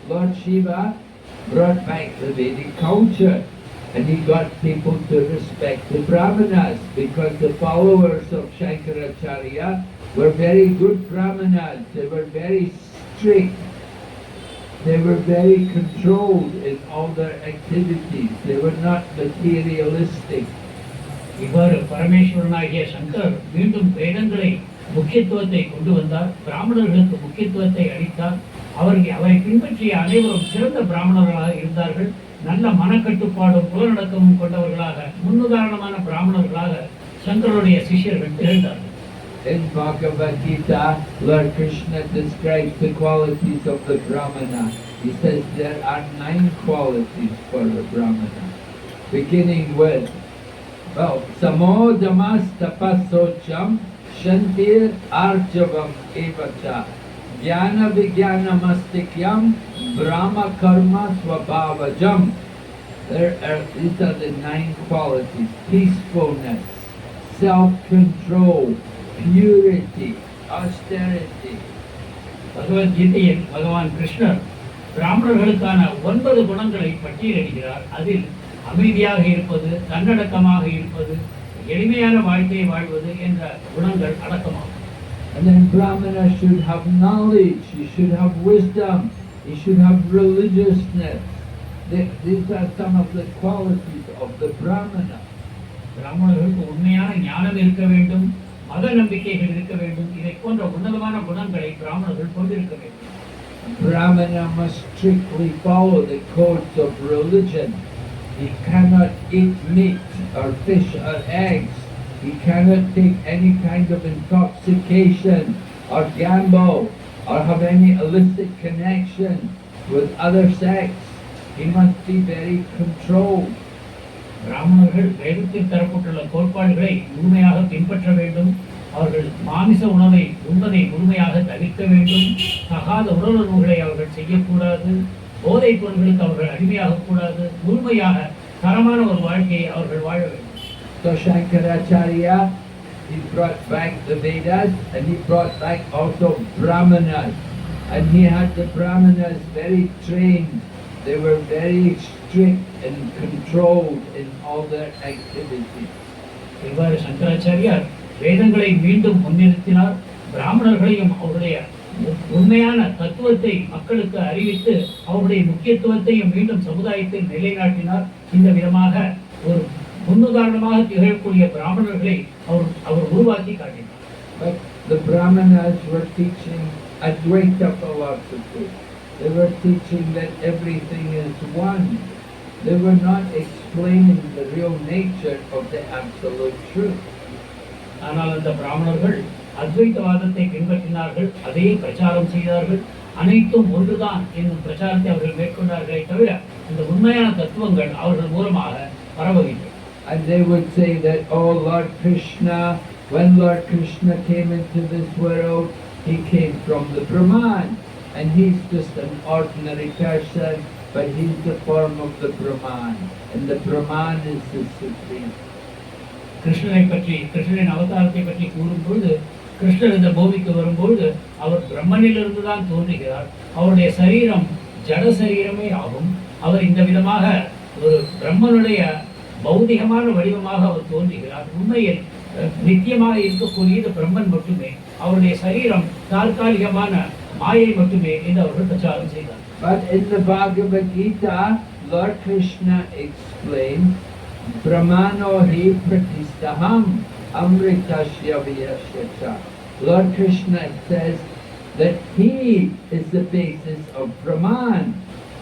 Lord Shiva brought back the Vedic culture and he got people to respect the Brahmanas because the followers of Shankaracharya were very good Brahmanas. They were very strict. They were very controlled in all their activities. They were not materialistic. இவ்வாறு பரமேஸ்வரனாகிய சங்கர் மீண்டும் வேதங்களை முக்கியத்துவத்தை கொண்டு வந்தார், பிராமணர்களுக்கு முக்கியத்துவத்தை அளித்தார். அவரை பின்பற்றிய அனைவரும் சிறந்த பிராமணர்களாக இருந்தார்கள். நல்ல மனக்கட்டுப்பாடும் புலநடக்கமும் கொண்டவர்களாக, முன்னுதாரணமான பிராமணர்களாக சங்கருடைய சிஷ்யர்கள் திகழ்ந்தார்கள். In Bhagavad Gita, Lord Krishna describes the qualities of the Brahmana. He says there are 9 qualities for the Brahmana, beginning with Samodamas tapasocham shantir arjavam evacha jnana vijnanamastikam brahma karma swabhavajam. These are the 9 qualities: peacefulness, self-control, purity, austerity. பகவத்கீதையில் பகவான் கிருஷ்ணர் பிராமணர்களுக்கான 9 குணங்களை பட்டியலிடுகிறார். அதில் அமைதியாக இருப்பது, தன்னடக்கமாக இருப்பது, எளிமையான வாழ்க்கையை வாழ்வது என்ற குணங்கள் அடக்கமாகும். And then Brahmana should have knowledge, he should have wisdom, he should have religiousness. These are some of the qualities of the Brahmana. பிராமணர்களுக்கு உண்மையான ஞானம் இருக்க வேண்டும், மத நம்பிக்கைகள் இருக்க வேண்டும். இதை போன்ற உன்னதமான குணங்களை பிராமணர்கள் கொண்டிருக்க வேண்டும். Brahmana must strictly follow the codes of religion. He cannot eat meat or fish or eggs. He cannot take any kind of intoxication or gamble or have any illicit connection with other sex. He must be very controlled. பிராமணர்கள் வேதத்தில் தரப்பட்டுள்ள கோட்பாடுகளை முழுமையாக பின்பற்ற வேண்டும். அவர்கள் மாமிச உணவை உண்பதை முழுமையாக தவிர்க்க வேண்டும். தகாத உணர்வுகளை அவர்கள் செய்யக்கூடாது. போதைப் பொருட்களுக்கு அவர்கள் அடிமையாக கூடாது. முழுமையாக தரமான ஒரு வாழ்க்கையை அவர்கள் வாழ வேண்டும். So Shankaracharya, he brought back the Vedas and he brought back also Brahmanas, and he had the Brahmanas very trained. They were very strict and controlled in all their activities. இவ்வாறு சங்கராச்சாரியார் வேதங்களை மீண்டும் முன்னிறுத்தினார். பிராமணர்களையும் அவருடைய உண்மையான தத்துவத்தை மக்களுக்கு அறிவித்து அவருடைய முக்கியத்துவத்தையும் மீண்டும் சமுதாயத்தில் நிலைநாட்டினார். இந்த விதமாக ஒரு முன்னுதாரணமாக திகழக்கூடிய பிராமணர்களை அவர் உருவாக்கி காட்டினார். But the Brahmanas were teaching Advaita philosophy. They were teaching that everything is one. They were not explaining the real nature of the absolute truth. ஆனால் அந்த பிராமணர்கள் அத்வைத்தவாதத்தை பின்பற்றினார்கள், அதையே பிரச்சாரம் செய்தார்கள். அனைத்தும் ஒன்றுதான் என்னும் பிரச்சாரத்தை அவர்கள் மேற்கொண்டார்களே தவிர இந்த உண்மையான தத்துவங்கள் அவர்கள் மூலமாக பரவவில்லை. And they would say that, oh Lord Krishna, when Lord Krishna came into this world, he came from the Brahman, and he's just an ordinary person, but he's the form of the Brahman, and the Brahman is the supreme. கிருஷ்ணனை பற்றி, கிருஷ்ணனின் அவதாரத்தை பற்றி கூறும்போது, கிருஷ்ணர் இந்த பூமிக்கு வரும்போது அவர் பிரம்மனிலிருந்து தான் தோன்றுகிறார். அவருடைய சரீரம் ஜட சரீரமே ஆகும். அவர் இந்த விதமாக ஒரு பிரம்மனுடைய பௌதிகமான வடிவமாக அவர் தோன்றுகிறார். உண்மையில் நித்தியமாக இருக்கக்கூடியது பிரம்மன் மட்டுமே. அவருடைய சரீரம் தற்காலிகமான மாயை மட்டுமே என்று அவர்கள் பிரச்சாரம் செய்தார். But in the Bhagavad Gita, Lord Krishna explained, Brahmano hi pratistaham amritasya vyasya. Lord Krishna says that he is the basis of Brahman.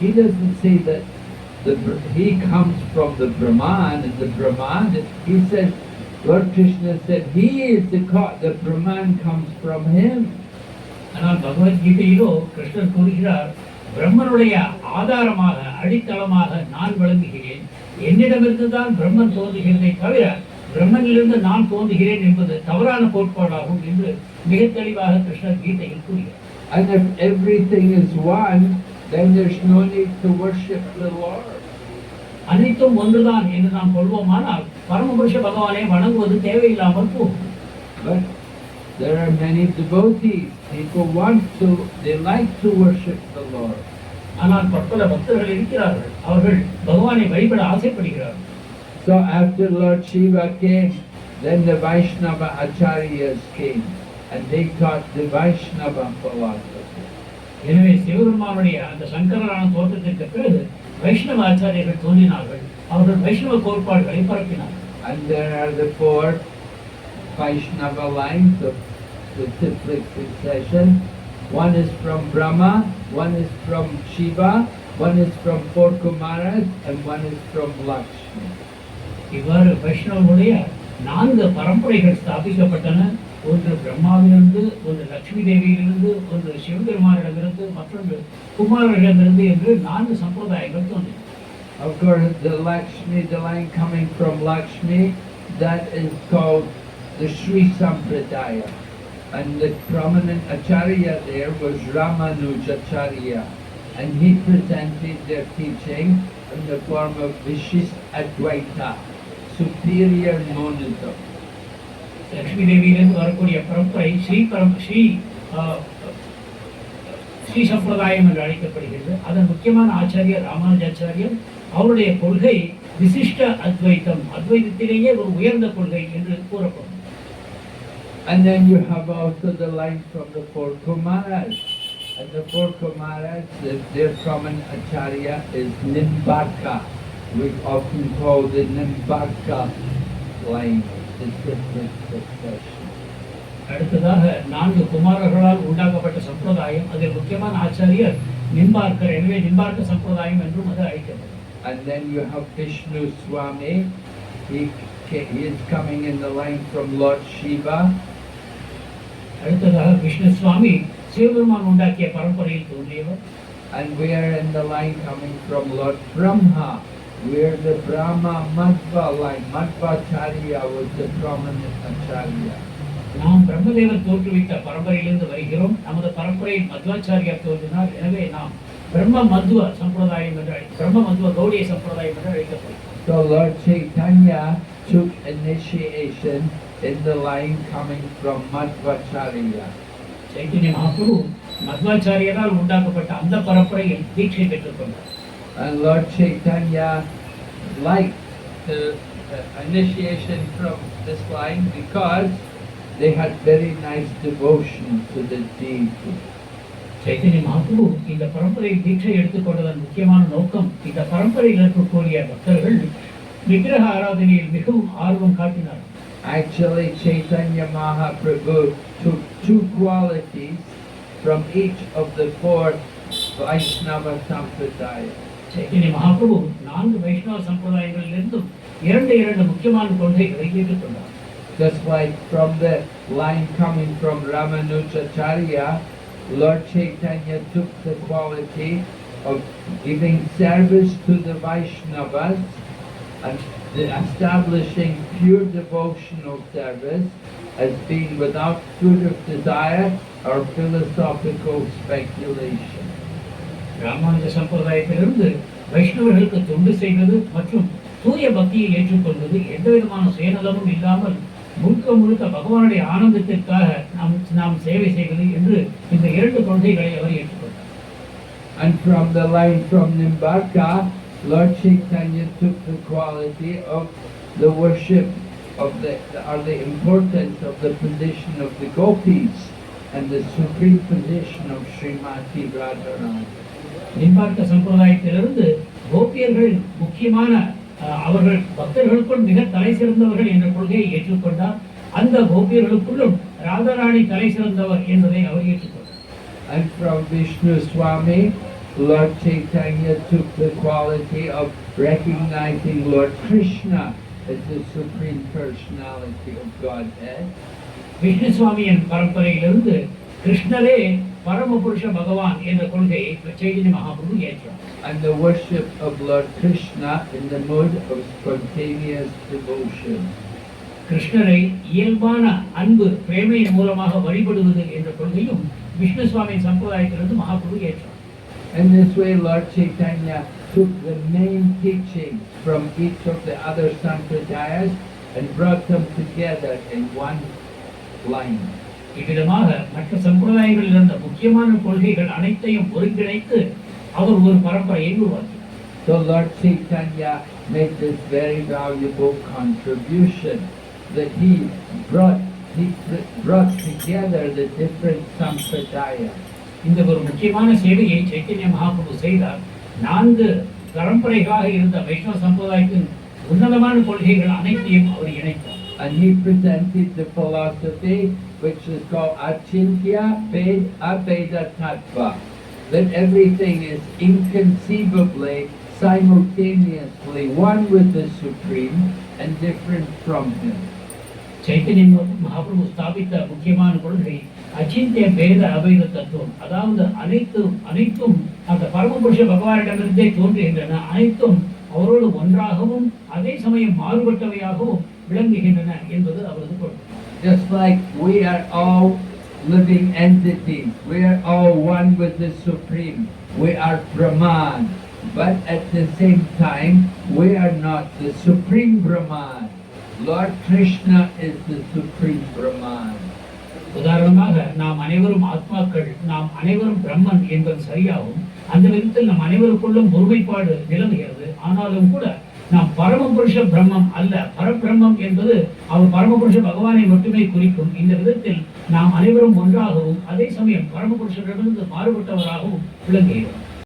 He doesn't say that he comes from the Brahman and the Brahman. He says, Lord Krishna said he is the Brahman comes from him. ஆனால் பகவத்கீதையிலோ கிருஷ்ணர் கூறுகிறார், பிரம்மனுடைய ஆதாரமாக அடித்தளமாக நான் விளங்குகிறேன். என்னிடமிருந்து தான் பிரம்மன் தோன்றுகிறதை தவிர பிரம்மனிலிருந்து நான் தோன்றுகிறேன் என்பது தவறான கோட்பாடாகும் என்று மிக தெளிவாக கிருஷ்ணர் கீதையில் கூறுகிறார். And if everything is one, then there's no need to worship the Lord. அனைத்தும் ஒன்றுதான் என்று நாம் கொள்வோமானால் பரமபுருஷ பகவானை வணங்குவது தேவையில்லாமல் போகும். But there are many devotees. People they like to worship the Lord. ஆனால் பற்பல பக்தர்கள் இருக்கிறார்கள், அவர்கள் பகவானை வழிபட ஆசைப்படுகிறார்கள். So after Lord Shiva came, then the Vaishnava Acharyas came and they taught the Vaishnava philosophy. எனவே சிவபெருமானுடைய அந்த சங்கரரான தோற்றத்திற்கு பிறகு வைஷ்ணவ ஆச்சாரியர்கள் தோன்றினார்கள், அவர்கள் வைஷ்ணவ கோட்பாடுகளை பரப்பினார்கள். And there are the four Vaishnava lines of the cyclic succession. One is from Brahma, one is from Shiva, one is from four Kumaras, and one is from Lakshmi. இவ்வாறு வைஷ்ணவனுடைய 4 பரம்பரைகள் ஸ்தாபிக்கப்பட்டன. ஒன்று பிரம்மாவிலிருந்து, ஒன்று லட்சுமி தேவியிலிருந்து, ஒன்று சிவபெருமானிடமிருந்து, மற்றொன்று குமாரரிடமிருந்து என்று 4 சம்பிரதாயங்கள் தோன்றின. Of course, the Lakshmi, the line coming from Lakshmi, that is called the Sri Sampradaya. And the prominent Acharya there was Ramanujacharya. And he presented their teaching in the form of Vishishta Advaita, superior monism. Lakshmi தேவியிலிருந்து வரக்கூடிய பரம்பரை ஸ்ரீ சம்பிரதாயம் என்று அழைக்கப்படுகிறது. அதன் முக்கியமான ஆச்சாரியர் ராமானுஜாச்சாரியர். அவருடைய கொள்கை விசிஷ்ட அத்வைத்தம், அத்வைதத்திலேயே ஒரு உயர்ந்த கொள்கை என்று கூறப்படும். And then you have also the line from the four Kumaras. And the four Kumaras, their common Acharya is Nimbarka. We often call the Nimbarka line the cyclic succession. அடுத்ததாக 4 குமாரர்களால் உண்டாக்கப்பட்ட சம்பிரதாயம், அதில் முக்கியமான ஆச்சாரியர் நிம்பார்க்கர். எனவே நிம்பார்க்க சம்பிரதாயம் என்றும் அது அழைக்கப்படும். And then you have Vishnu Swami. He is coming in the line from Lord Shiva. அடுத்ததாக விஷ்ணு சுவாமி சிவபெருமான் உண்டாக்கிய பரம்பரையில் தோன்றியவர். And we are in the line coming from Lord Brahma. We are the Brahma Madhva line. Madhvacharya was the prominent Acharya. நாம் பிரம்மதேவர் தோற்றுவித்த பரம்பரையிலிருந்து வருகிறோம். நமது பரம்பரையில் மத்வாச்சாரியார் தோன்றினார். எனவே நாம் பிரம்ம மத்வ சம்பிரதாயம் என்று பிரம்ம மத்வ கௌடிய சம்பிரதாயம் என்று அழைக்கப்படுகிறோம். So Lord Chaitanya took initiation in the line coming from Madhvacharya. Chaitanya Mahaprabhu மத்வாச்சாரியரால் உண்டாக்கப்பட்ட அந்த பரம்பரையில் தீட்சை பெற்றுக்கொண்டார். And Lord Chaitanya liked the initiation from this line because they had very nice devotion to the deity. Chaitanya Mahaprabhu இந்த பரம்பரையில் தீட்சை எடுத்துக்கொண்டதன் முக்கியமான நோக்கம், இந்த பரம்பரையில் இருக்கக்கூடிய பக்தர்கள் விக்கிரக ஆராதனையில் மிகவும் ஆர்வம் காட்டினார். Actually, Chaitanya Mahaprabhu took 2 qualities from each of the 4 Vaishnava Sampradaya. Chaitanya Mahaprabhu 4 வைஷ்ணவ சம்பிரதாயங்களிலிருந்தும் 2 முக்கியமான கொள்கைகளை ஏற்றுக்கொண்டார். Just like from the line coming from Ramanujacharya, Lord Chaitanya took the quality of giving service to the Vaishnavas and establishing pure devotional service as being without fruit of desire or philosophical speculation. Ramanuja சம்பிரதாயத்திலிருந்து வைஷ்ணவர்களுக்கு தொண்டு செய்வது மற்றும் தூய பக்தியை ஏற்றுக்கொள்வது எந்த விதமான சுயநலமும் இல்லாமல் முழுக்க பகவானுடைய ஆனந்தத்திற்காக நாம் சேவை செய்வது என்று இந்த 2 கொள்கைகளை அவர் ஏற்றுக்கொண்டார். And from the line from Nimbarka, Lord Chaitanya took the quality of the worship of the importance of the position of the gopis and the supreme position of Srimati Radharani. நிம்பார்க்க சம்பிரதாயத்திலிருந்து கோபியர்கள் முக்கியமான அவர்கள் பக்தர்களுக்குள் மிக தலை சிறந்தவர்கள் என்ற கொள்கையை ஏற்றுக்கொண்டார். அந்த கோபியர்களுக்குள்ளும் ராதாராணி தலை சிறந்தவர் என்பதை அவர் ஏற்றுக்கொண்டார். And from Vishnu Swami, Lord Chaitanya took the quality of recognizing Lord Krishna as the supreme personality of Godhead. Vishnu சுவாமியின் பரம்பரையிலிருந்து கிருஷ்ணரே பரமபுருஷ பகவான் என்ற கொள்கையை சைத்தன்ய மகாபிரபு ஏற்றார். And the worship of Lord Krishna in the mode of spontaneous devotion. கிருஷ்ணரை இயல்பான அன்பு பிரேமையின் மூலமாக வழிபடுவது என்ற கொள்கையும் விஷ்ணு சுவாமியின் சம்பிரதாயத்திலிருந்து மகாபிரபு ஏற்றார். In this way, Lord Chaitanya took the main teachings from each of the other sampradayas and brought them together in one line. இவ்விதமாக மற்ற சம்பிரதாயங்களில் இருந்த முக்கியமான கொள்கைகள் அனைத்தையும் ஒருங்கிணைத்து அவர் ஒரு பரம்பரையை உருவாக்கினார். So Lord Chaitanya made this very valuable contribution that he brought together the different sampradayas. இந்த ஒரு முக்கியமான சேவையை சைத்தன்ய மகாபிரபு செய்தார். 4 பரம்பரைகளாக இருந்த வைஷ்ணவ சம்பிரதாயத்தின் உன்னதமான கொள்கைகள் அனைத்தையும் அவர் இணைத்தார். And he presented the philosophy which is called Achintya Abheda Tattva, that everything is inconceivably, simultaneously one with the Supreme and different from him. Chaitanya Mahaprabhu ஸ்தாபித்த முக்கியமான கொள்கை அச்சிந்திய பேத அபேத தத்துவம். அதாவது அனைத்தும் அந்த பரமபுருஷ பகவானிடமிருந்தே தோன்றுகின்றன, அனைத்தும் அவரோடு ஒன்றாகவும் அதே சமயம் மாறுபட்டவையாகவும் விளங்குகின்றன என்பது அவரது கொள்கை. Just like we are all living entities, we are all one with the Supreme, we are Brahman, but at the same time we are not the Supreme Brahman. Lord Krishna is the Supreme Brahman. உதாரணமாக நாம் அனைவரும் ஆத்மாக்கள், நாம் அனைவரும் பிரம்மன் என்பது சரியாகும். அந்த விதத்தில் நம் அனைவருக்குள்ளும் ஒருமைப்பாடு நிலவுகிறது. ஆனாலும் கூட நாம் பரமபுருஷ பிரம்மம் அல்ல, பரபிரம்மம் என்பது அவர் பரமபுருஷ பகவானை மட்டுமே குறிக்கும். இந்த விதத்தில் நாம் அனைவரும் ஒன்றாகவும் அதே சமயம் பரமபுருஷரிடமிருந்து மாறுபட்டவராகவும் விளங்குகிறோம்.